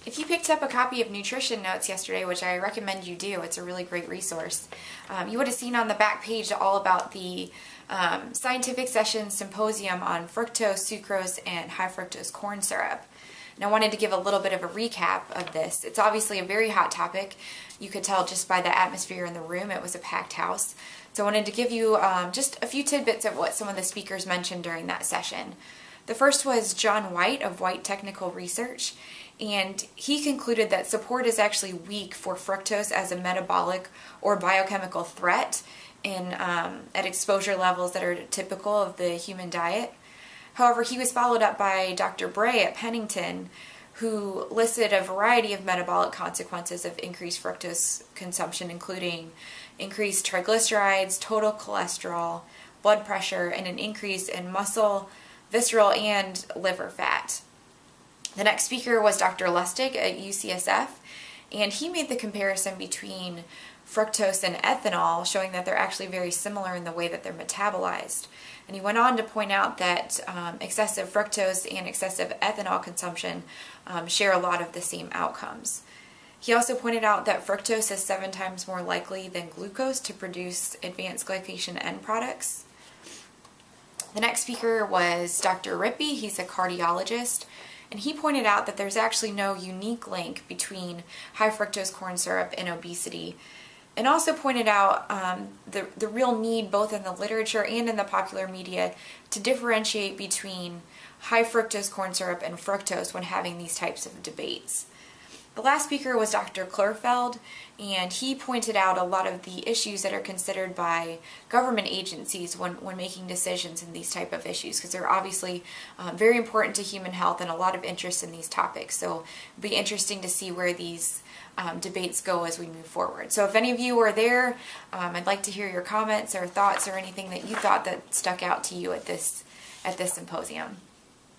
If you picked up a copy of Nutrition Notes yesterday, which I recommend you do, it's a really great resource, you would have seen on the back page all about the scientific session symposium on fructose, sucrose, and high fructose corn syrup. And I wanted to give a little bit of a recap of this. It's obviously a very hot topic. You could tell just by the atmosphere in the room, it was a packed house. So I wanted to give you just a few tidbits of what some of the speakers mentioned during that session. The first was John White of White Technical Research, and he concluded that support is actually weak for fructose as a metabolic or biochemical threat at exposure levels that are typical of the human diet. However, he was followed up by Dr. Bray at Pennington, who listed a variety of metabolic consequences of increased fructose consumption, including increased triglycerides, total cholesterol, blood pressure, and an increase in muscle, visceral, and liver fat. The next speaker was Dr. Lustig at UCSF, and he made the comparison between fructose and ethanol, showing that they're actually very similar in the way that they're metabolized. And he went on to point out that excessive fructose and excessive ethanol consumption share a lot of the same outcomes. He also pointed out that fructose is 7 times more likely than glucose to produce advanced glycation end products. The next speaker was Dr. Rippey. He's a cardiologist, and he pointed out that there's actually no unique link between high fructose corn syrup and obesity, and also pointed out the real need both in the literature and in the popular media to differentiate between high fructose corn syrup and fructose when having these types of debates. The last speaker was Dr. Klurfeld, and he pointed out a lot of the issues that are considered by government agencies when making decisions in these type of issues, because they're obviously very important to human health and a lot of interest in these topics. So it'll be interesting to see where these debates go as we move forward. So if any of you were there, I'd like to hear your comments or thoughts or anything that you thought that stuck out to you at this symposium.